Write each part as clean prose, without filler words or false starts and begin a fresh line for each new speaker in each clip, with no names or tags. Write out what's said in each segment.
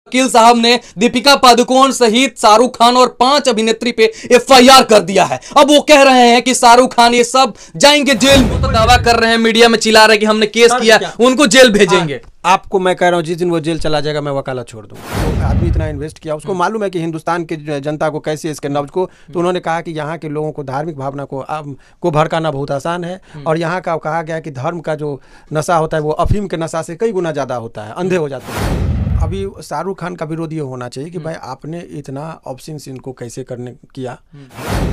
वकील साहब ने दीपिका पादुकोण सहित शाहरुख खान और 5 अभिनेत्री पे एफआईआर कर दिया है। अब वो कह रहे हैं कि शाहरुख खान ये सब जाएंगे जेल में। तो दावा कर रहे हैं, मीडिया में चिल्ला रहे हैं कि हमने केस किया, उनको जेल भेजेंगे।
आपको मैं कह रहा हूँ जिस दिन वो जेल चला जाएगा मैं वकालत छोड़ दूंगा। तो आदमी इतना इन्वेस्ट किया, उसको मालूम है कि हिंदुस्तान की जनता को कैसे इसके नब्ज को, तो उन्होंने कहा कि यहाँ के लोगों को धार्मिक भावना को भड़काना बहुत आसान है। और यहाँ का कहा गया कि धर्म का जो नशा होता है वो अफीम के नशा से कई गुना ज़्यादा होता है, अंधे हो जाते हैं। अभी शाहरुख खान का विरोध ये होना चाहिए कि भाई आपने इतना ऑप्शन इनको कैसे करने किया।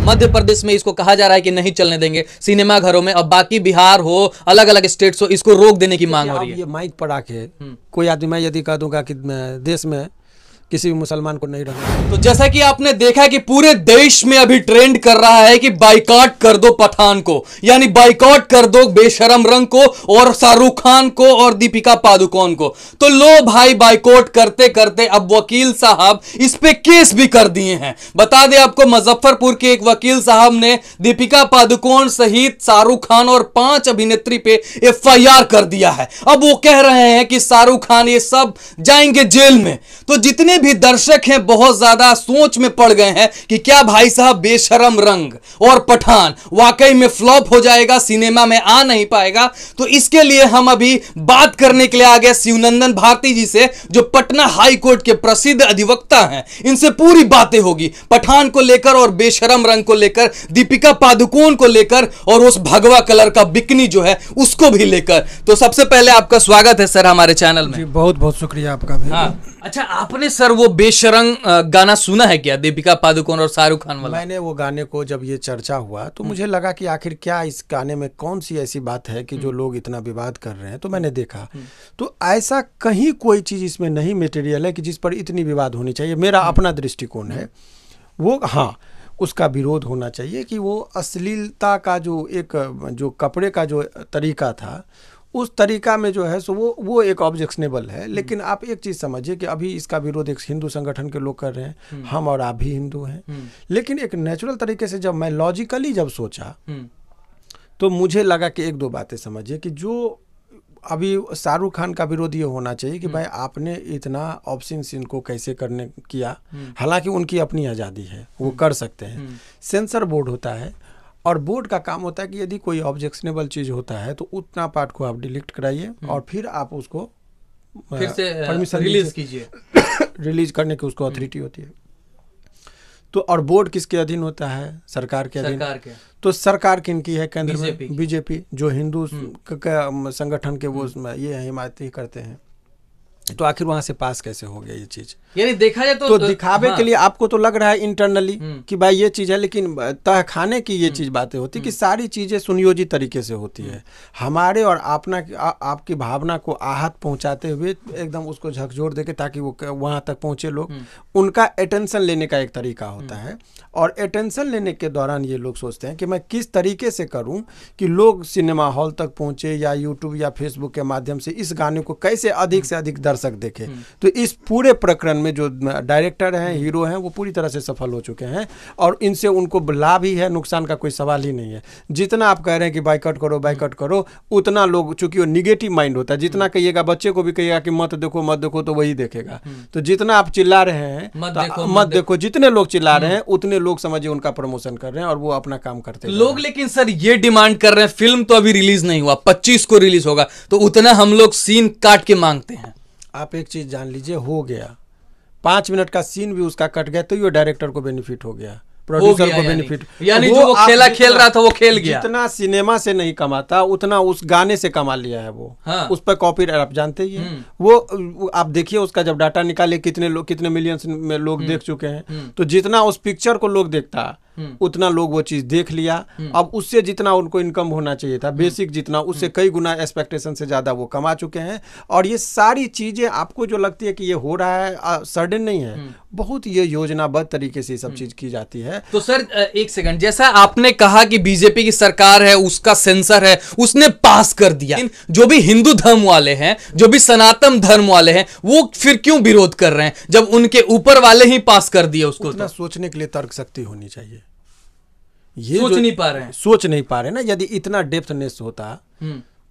मध्य प्रदेश में इसको कहा जा रहा है कि नहीं चलने देंगे सिनेमा घरों में, अब बाकी बिहार हो, अलग अलग स्टेट्स हो, इसको रोक देने की मांग हो रही है।
ये माइक पर आके कोई आदमी, मैं यदि कह दूंगा कि देश में किसी भी मुसलमान को नहीं रहना।
तो जैसा कि आपने देखा कि पूरे देश में अभी ट्रेंड कर रहा है कि बाइकॉट कर दो पठान को, यानी बाइकॉट कर दो बेशरम रंग को और शाहरुख खान को और दीपिका पादुकोण को। तो लो भाई, बाइकॉट करते करते अब वकील साहब इस पे केस भी कर दिए हैं। बता दें आपको, मुजफ्फरपुर के एक वकील साहब ने दीपिका पादुकोण सहित शाहरुख खान और 5 अभिनेत्री पे एफआईआर कर दिया है। अब वो कह रहे हैं कि शाहरुख खान ये सब जाएंगे जेल में। तो जितने भी दर्शक हैं बहुत ज्यादा सोच में पड़ गए हैं कि क्या भाई साहब बेशरम रंग और पठान वाकई में फ्लॉप हो जाएगा, सिनेमा में आ नहीं पाएगा। तो इसके लिए हम अभी बात करने के लिए आ गए शिवनंदन भारती जी से, जो पटना हाई कोर्ट के प्रसिद्ध अधिवक्ता हैं। इनसे पूरी बातें होगी पठान को लेकर और बेशरम रंग को लेकर, दीपिका पादुकोण को लेकर और उस भगवा कलर का बिकनी जो है उसको भी लेकर। तो सबसे पहले आपका स्वागत है सर हमारे चैनल में।
बहुत बहुत शुक्रिया आपका भी।
हाँ, अच्छा, आपने सर वो बेशरम गाना सुना है क्या, दीपिका पादुकोण और शाहरुख खान वाला?
मैंने वो गाने को, जब ये चर्चा हुआ तो मुझे लगा कि आखिर क्या इस गाने में कौन सी ऐसी बात है कि जो लोग इतना विवाद कर रहे हैं। तो मैंने देखा तो ऐसा कहीं कोई चीज इसमें नहीं मटेरियल है कि जिस पर इतनी विवाद होनी चाहिए। मेरा अपना दृष्टिकोण है वो, हाँ, उसका विरोध होना चाहिए कि वो अश्लीलता का जो कपड़े का जो तरीका था, उस तरीका में जो है सो वो एक ऑब्जेक्शनेबल है। लेकिन आप एक चीज़ समझिए कि अभी इसका विरोध एक हिंदू संगठन के लोग कर रहे हैं, हम और आप भी हिंदू हैं। लेकिन एक नेचुरल तरीके से जब मैं लॉजिकली जब सोचा तो मुझे लगा कि एक दो बातें समझिए कि जो अभी शाहरुख खान का विरोध ये होना चाहिए कि भाई आपने इतना ऑप्शन इनको कैसे करने किया। हालांकि उनकी अपनी आज़ादी है, वो कर सकते हैं। सेंसर बोर्ड होता है और बोर्ड का काम होता है कि यदि कोई ऑब्जेक्शनेबल चीज़ होता है तो उतना पार्ट को आप डिलीट कराइए और फिर आप उसको
फिर से
परमिशन
रिलीज कीजिए।
रिलीज करने की उसको अथॉरिटी होती है। तो और बोर्ड किसके अधीन होता है? सरकार के अधीन। तो सरकार किनकी है? केंद्र में बीजेपी, जो हिंदू संगठन के वो ये हिमायती करते हैं। तो आखिर वहां से पास कैसे हो गया ये चीज?
यानी देखा जाए तो
दिखावे के लिए आपको तो लग रहा है इंटरनली कि भाई ये चीज है, लेकिन तह खाने की ये चीज बातें होती कि सारी चीजें सुनियोजित तरीके से होती है। हमारे और आपकी भावना को आहत पहुंचाते हुए एकदम उसको झकझोर देके ताकि वो वहां तक पहुंचे लोग, उनका अटेंशन लेने का एक तरीका होता है। और अटेंशन लेने के दौरान ये लोग सोचते हैं कि मैं किस तरीके से करूं कि लोग सिनेमा हॉल तक पहुंचे या यूट्यूब या फेसबुक के माध्यम से इस गाने को कैसे अधिक से अधिक दर्शक देखे। तो इस पूरे प्रकरण में जो डायरेक्टर हैं, हीरो हैं, वो पूरी तरह से सफल हो चुके हैं और इनसे उनको लाभ ही है, नुकसान का कोई सवाल ही नहीं है। जितना आप कह रहे हैं कि बाइकआउट करो, उतना लोग, चूंकि वो निगेटिव माइंड होता है, जितना कहिएगा, बच्चे को भी कहिएगा कि मत देखो तो वही देखेगा। तो जितना आप चिल्ला रहे हैं मत देखो, जितने लोग चिल्ला रहे हैं उतने लोग समझिए उनका प्रमोशन कर रहे हैं और वो अपना काम करते हैं
लोग। लेकिन सर ये डिमांड कर रहे हैं, फिल्म तो अभी रिलीज नहीं हुआ, 25 को रिलीज होगा, तो उतना हम लोग सीन काट के मांगते हैं।
आप एक चीज जान लीजिए, हो गया 5 मिनट का सीन भी उसका कट गया तो ये डायरेक्टर को बेनिफिट हो गया, प्रोड्यूसर को बेनिफिट,
यानी जो वो खेला खेल रहा था वो खेल गया।
जितना सिनेमा से नहीं कमाता उतना उस गाने से कमा लिया है वो। हाँ। उस पर कॉपी आप जानते ही हैं। वो आप देखिए उसका जब डाटा निकाले कितने मिलियंस में लोग देख चुके हैं। तो जितना उस पिक्चर को लोग देखता उतना लोग वो चीज देख लिया। अब उससे जितना उनको इनकम होना चाहिए था, बेसिक जितना, उससे कई गुना एक्सपेक्टेशन से ज्यादा वो कमा चुके हैं। और ये सारी चीजें आपको जो लगती है कि ये हो रहा है, सडन नहीं है, बहुत ये योजनाबद्ध तरीके से सब चीज की जाती है।
तो सर एक सेकंड, जैसा आपने कहा कि बीजेपी की सरकार है, उसका सेंसर है, उसने पास कर दिया, जो भी हिंदू धर्म वाले हैं, जो भी सनातन धर्म वाले हैं, वो फिर क्यों विरोध कर रहे हैं जब उनके ऊपर वाले ही पास कर दिया उसको?
उतना सोचने के लिए तर्क शक्ति होनी चाहिए।
ये सोच नहीं पा रहे हैं
ना। यदि इतना डेप्थनेस होता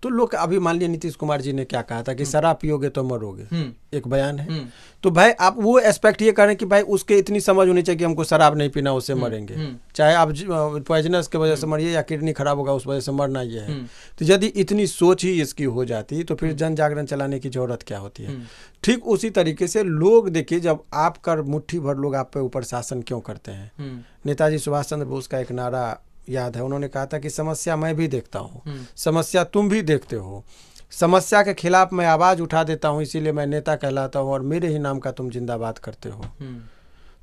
तो लोग अभी मान लिया नीतीश कुमार जी ने क्या कहा था कि शराब पियोगे तो मरोगे, एक बयान है। तो भाई आप वो एक्सपेक्ट ये करें कि भाई उसके इतनी समझ होनी चाहिए कि हमको शराब नहीं पीना उससे मरेंगे, चाहे आप पॉइजनस की वजह से मरिए या किडनी खराब होगा उस वजह से मरना ये है। तो यदि इतनी सोच ही इसकी हो जाती तो फिर जन जागरण चलाने की जरूरत क्या होती है। ठीक उसी तरीके से लोग देखिए, जब आप कर मुट्ठी भर लोग आप पे ऊपर शासन क्यों करते हैं। नेताजी सुभाष चंद्र बोस का एक नारा याद है, उन्होंने कहा था कि समस्या मैं भी देखता हूँ, समस्या तुम भी देखते हो, समस्या के खिलाफ मैं आवाज उठा देता हूँ, इसीलिए मैं नेता कहलाता हूँ और मेरे ही नाम का तुम जिंदाबाद करते हो।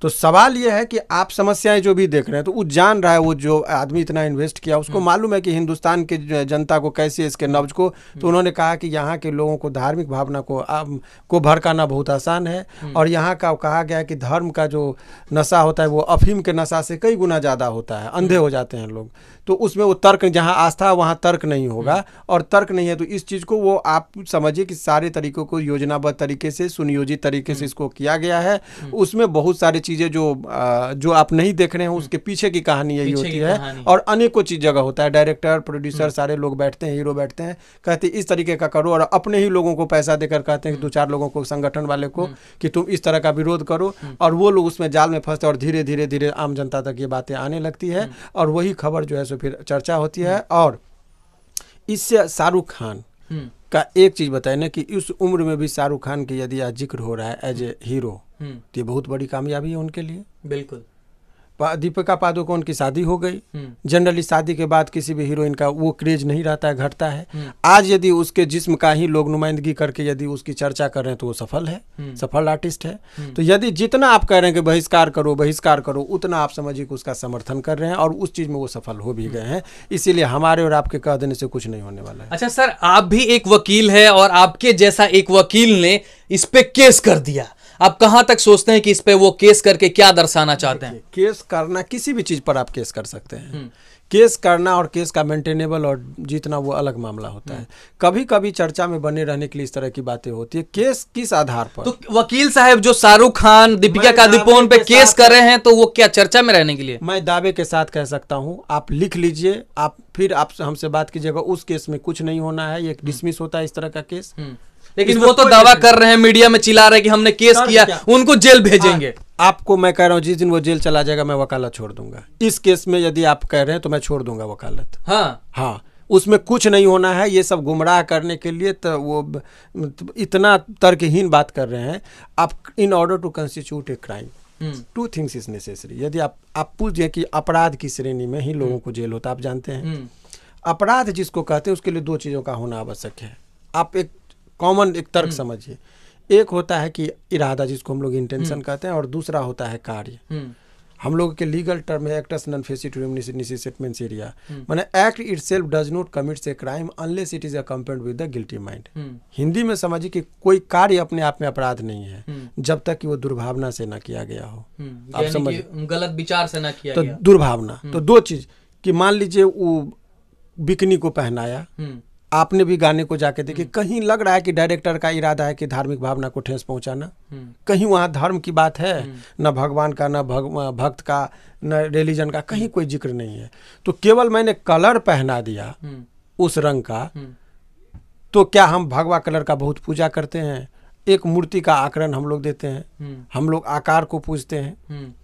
तो सवाल यह है कि आप समस्याएं जो भी देख रहे हैं, तो वो जान रहा है, वो जो आदमी इतना इन्वेस्ट किया उसको मालूम है कि हिंदुस्तान के जनता को कैसे इसके नब्ज को, तो उन्होंने कहा कि यहाँ के लोगों को धार्मिक भावना को भड़काना बहुत आसान है। और यहाँ का कहा गया है कि धर्म का जो नशा होता है वो अफीम के नशा से कई गुना ज़्यादा होता है, अंधे हो जाते हैं लोग। तो उसमें वो तर्क, जहाँ आस्था है वहाँ तर्क नहीं होगा, और तर्क नहीं है तो इस चीज़ को वो आप समझिए कि सारे तरीकों को योजनाबद्ध तरीके से, सुनियोजित तरीके से इसको किया गया है। उसमें बहुत सारी चीज़ें जो आप नहीं देख रहे हैं, उसके पीछे की कहानी यही होती है। और अनेकों चीज़ जगह होता है, डायरेक्टर, प्रोड्यूसर, सारे लोग बैठते हैं, हीरो बैठते हैं, कहते इस तरीके का करो, और अपने ही लोगों को पैसा देकर कहते हैं कि 2-4 लोगों को, संगठन वाले को, कि तुम इस तरह का विरोध करो, और वो लोग उसमें जाल में फंसते, और धीरे धीरे धीरे आम जनता तक ये बातें आने लगती है, और वही खबर जो है सो फिर चर्चा होती है। और इससे शाहरुख खान का एक चीज बताए ना कि इस उम्र में भी शाहरुख खान की यदि आज जिक्र हो रहा है एज ए हीरो, तो ये बहुत बड़ी कामयाबी है उनके लिए।
बिल्कुल।
दीपिका पादुकोण की शादी हो गई। जनरली शादी के बाद किसी भी हीरोइन का वो क्रेज नहीं रहता है, घटता है। आज यदि उसके जिस्म का ही लोग नुमाइंदगी करके यदि उसकी चर्चा कर रहे हैं तो वो सफल है, सफल आर्टिस्ट है। तो यदि जितना आप कह रहे हैं कि बहिष्कार करो, उतना आप समझिए कि उसका समर्थन कर रहे हैं, और उस चीज में वो सफल हो भी गए हैं। इसीलिए हमारे और आपके कह देने से कुछ नहीं होने वाला है।
अच्छा सर, आप भी एक वकील है, और आपके जैसा एक वकील ने इस पे केस कर दिया, आप कहां तक सोचते हैं कि इस पे वो केस करके क्या दर्शाना चाहते हैं?
केस करना, किसी भी चीज पर आप केस कर सकते हैं। केस करना और केस का मेंटेनेबल और जीतना वो अलग मामला होता है। कभी कभी चर्चा में बने रहने के लिए इस तरह की बातें होती है। केस किस आधार पर?
तो वकील साहब जो शाहरुख खान, दीपिका पादुकोण पे केस कर रहे हैं, तो वो क्या चर्चा में रहने के लिए?
मैं दावे के साथ कह सकता हूं, आप लिख लीजिए, आप फिर आप हमसे बात कीजिएगा। उस केस में कुछ नहीं होना है, ये डिसमिस होता है इस तरह का केस।
लेकिन वो तो दावा कर रहे हैं, मीडिया में चिल्ला रहे हैं कि हमने केस किया, उनको जेल भेजेंगे।
आपको मैं कह रहा हूं, जिस दिन वो जेल चला जाएगा मैं वकालत छोड़ दूंगा। इस केस में यदि आप कह रहे हैं तो मैं छोड़ दूंगा वकालत। हाँ, उसमें कुछ नहीं होना है। ये सब गुमराह करने के लिए तो वो इतना तर्कहीन बात कर रहे हैं। आप in order to constitute a crime 2 things is necessary. यदि आप पूछिए कि अपराध की श्रेणी में ही लोगों को जेल होता है, आप जानते हैं अपराध जिसको कहते हैं उसके लिए 2 चीजों का होना आवश्यक है। आप एक कॉमन एक तर्क समझिए, एक होता है कि इरादा, जिसको हम लोग इंटेंशन कहते हैं, और दूसरा होता है कार्य। हम लोग के लीगल टर्म है एक्टस नॉन फेसिट नेसेसिटी एरिया, माने act itself does not commits a crime unless it is accompanied with the guilty mind. Hindi में समझिए कि कोई कार्य अपने आप में अपराध नहीं है जब तक कि वो दुर्भावना से ना किया गया हो।
आप समझिए, गलत विचार से ना किया गया।
तो दुर्भावना, तो 2 चीज कि मान लीजिए वो बिकनी को पहनाया, आपने भी गाने को जाके देखिए, कहीं लग रहा है कि डायरेक्टर का इरादा है कि धार्मिक भावना को ठेस पहुंचाना, कहीं वहाँ धर्म की बात है, न भगवान का, न भक्त का, न रिलीजन का, कहीं कोई जिक्र नहीं है। तो केवल मैंने कलर पहना दिया उस रंग का, तो क्या हम भगवा कलर का बहुत पूजा करते हैं? एक मूर्ति का आकरण हम लोग देते हैं, हम लोग आकार को पूजते हैं।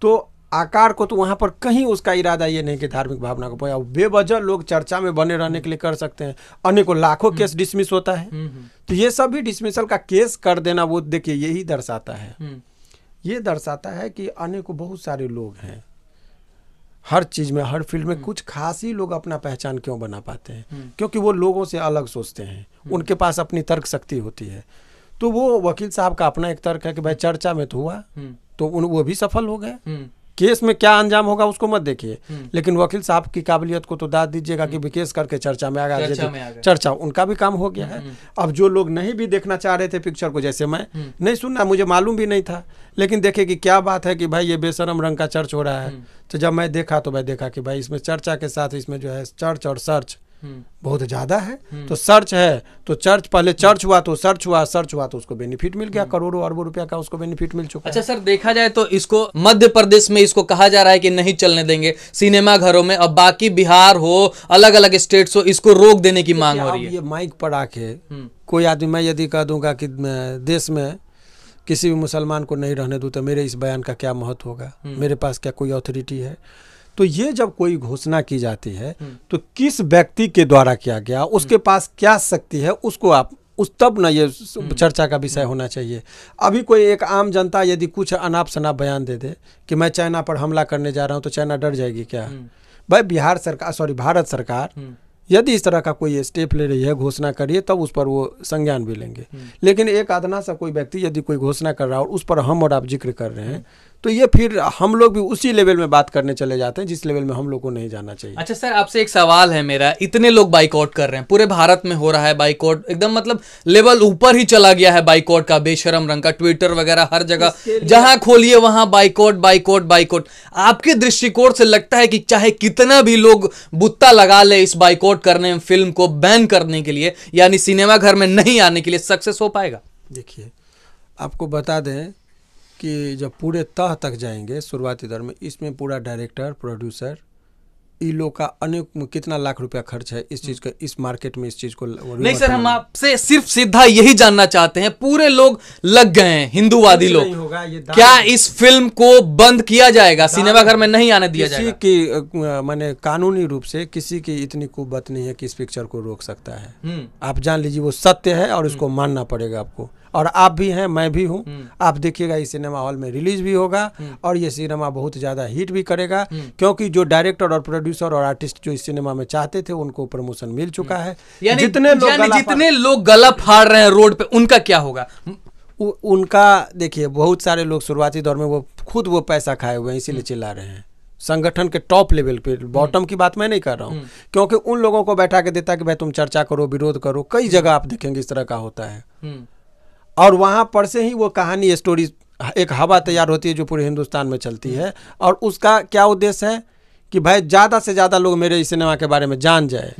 तो आकार को, तो वहां पर कहीं उसका इरादा ये नहीं कि धार्मिक भावना को पहुंचा। बेवजह लोग चर्चा में बने रहने के लिए कर सकते हैं, अनेकों लाखों केस डिसमिस होता है। तो ये सब भी डिसमिसल का केस कर देना, वो देखिए यही दर्शाता है, ये दर्शाता है कि अनेकों बहुत सारे लोग हैं हर चीज में, हर फील्ड में। कुछ खास ही लोग अपना पहचान क्यों बना पाते हैं? क्योंकि वो लोगों से अलग सोचते हैं, उनके पास अपनी तर्क शक्ति होती है। तो वो वकील साहब का अपना एक तर्क है कि भाई चर्चा में तो हुआ, तो वो भी सफल हो गए। केस में क्या अंजाम होगा उसको मत देखिए, लेकिन वकील साहब की काबिलियत को तो दाद दीजिएगा कि केस करके चर्चा में आ गया। चर्चा उनका भी काम हो गया है। अब जो लोग नहीं भी देखना चाह रहे थे पिक्चर को, जैसे मैं नहीं सुनना, मुझे मालूम भी नहीं था, लेकिन देखे कि क्या बात है कि भाई ये बेशरम रंग का चर्च हो रहा है। तो जब मैं देखा तो मैं देखा कि भाई इसमें चर्चा के साथ इसमें जो है चर्च और सर्च बहुत ज़्यादा है। तो सर्च है तो चर्च, पहले चर्च हुआ तो सर्च हुआ तो उसको बेनिफिट मिल गया, करोड़ों अरबों रुपया का उसको बेनिफिट मिल चुका है।
अच्छा सर, देखा जाए तो इसको मध्य प्रदेश में इसको कहा जा रहा है कि नहीं चलने देंगे सिनेमा घरों में, अब बाकी बिहार हो, अलग अलग स्टेट्स हो, इसको रोक देने की मांग हो रही है।
ये माइक पर आके कोई आदमी, मैं यदि कह दूंगा कि देश में किसी भी मुसलमान को नहीं रहने दूं तो मेरे इस बयान का क्या महत्व होगा, मेरे पास क्या कोई अथॉरिटी है? तो ये जब कोई घोषणा की जाती है तो किस व्यक्ति के द्वारा किया गया, उसके पास क्या शक्ति है, उसको आप तब ना ये चर्चा का विषय होना चाहिए। अभी कोई एक आम जनता यदि कुछ अनाप शनाप बयान दे दे कि मैं चाइना पर हमला करने जा रहा हूँ तो चाइना डर जाएगी क्या? भाई भारत सरकार यदि इस तरह का कोई स्टेप ले रही है, घोषणा करिए, तब उस पर वो संज्ञान भी लेंगे। लेकिन एक आधना सा कोई व्यक्ति यदि कोई घोषणा कर रहा है और उस पर हम और आप जिक्र कर रहे हैं तो ये फिर हम लोग भी उसी लेवल में बात करने चले जाते हैं जिस लेवल में हम लोग को नहीं जाना चाहिए।
अच्छा सर, आपसे एक सवाल है मेरा, इतने लोग बाइकआउट कर रहे हैं, पूरे भारत में हो रहा है बाइकआउट, एकदम मतलब लेवल ऊपर ही चला गया है बाइकआउट का, बेशरम रंग का, ट्विटर वगैरह हर जगह जहां खोलिए वहां बाइकआउट बाइकआउट बाइकआउट। आपके दृष्टिकोण से लगता है कि चाहे कितना भी लोग बुत्ता लगा ले इस बाइकआउट करने में, फिल्म को बैन करने के लिए, यानी सिनेमा घर में नहीं आने के लिए, सक्सेस हो पाएगा?
देखिए, आपको बता दें कि जब पूरे तह तक जाएंगे शुरुआती दौर में, इसमें पूरा डायरेक्टर, प्रोड्यूसर, इन लोग का अनेक कितना लाख रुपया खर्च है इस चीज का, इस मार्केट में इस चीज को।
नहीं सर, हम आपसे सिर्फ सीधा यही जानना चाहते हैं, पूरे लोग लग गए हैं, हिंदुवादी लोग, क्या इस फिल्म को बंद किया जाएगा, सिनेमा घर में नहीं आने दिया जाएगा?
कि माने कानूनी रूप से किसी की इतनी कुव्वत नहीं है कि इस पिक्चर को रोक सकता है। आप जान लीजिए वो सत्य है और इसको मानना पड़ेगा आपको, और आप भी हैं, मैं भी हूँ। आप देखिएगा इस सिनेमा हॉल में रिलीज भी होगा और ये सिनेमा बहुत ज़्यादा हिट भी करेगा, क्योंकि जो डायरेक्टर और प्रोड्यूसर और आर्टिस्ट जो इस सिनेमा में चाहते थे उनको प्रमोशन मिल चुका है।
जितने लोग गला फाड़ रहे हैं रोड पे, उनका क्या होगा?
उनका देखिए, बहुत सारे लोग शुरुआती दौर में वो खुद वो पैसा खाए हुए हैं, इसीलिए चिल्ला रहे हैं। संगठन के टॉप लेवल पे, बॉटम की बात मैं नहीं कर रहा हूँ, क्योंकि उन लोगों को बैठा के देता कि भाई तुम चर्चा करो, विरोध करो, कई जगह आप देखेंगे इस तरह का होता है। और वहाँ पर से ही वो कहानी, स्टोरी, एक हवा तैयार होती है जो पूरे हिंदुस्तान में चलती है, और उसका क्या उद्देश्य है कि भाई ज़्यादा से ज़्यादा लोग मेरे इस सिनेमा के बारे में जान जाए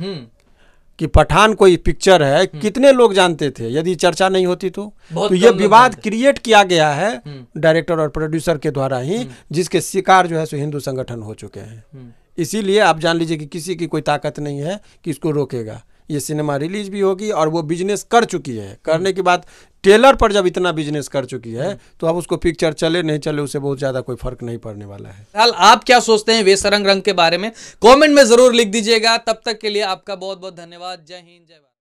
कि पठान कोई पिक्चर है। कितने लोग जानते थे यदि चर्चा नहीं होती तो ये विवाद क्रिएट किया गया है डायरेक्टर और प्रोड्यूसर के द्वारा ही, जिसके शिकार जो है सो हिंदू संगठन हो चुके हैं। इसीलिए आप जान लीजिए कि किसी की कोई ताकत नहीं है कि इसको रोकेगा। ये सिनेमा रिलीज भी होगी और वो बिजनेस कर चुकी है, करने के बाद ट्रेलर पर जब इतना बिजनेस कर चुकी है तो अब उसको पिक्चर चले नहीं चले उससे बहुत ज्यादा कोई फर्क नहीं पड़ने वाला है।
हाल आप क्या सोचते हैं बेशरम रंग के बारे में, कमेंट में जरूर लिख दीजिएगा। तब तक के लिए आपका बहुत बहुत धन्यवाद। जय हिंद, जय भारत।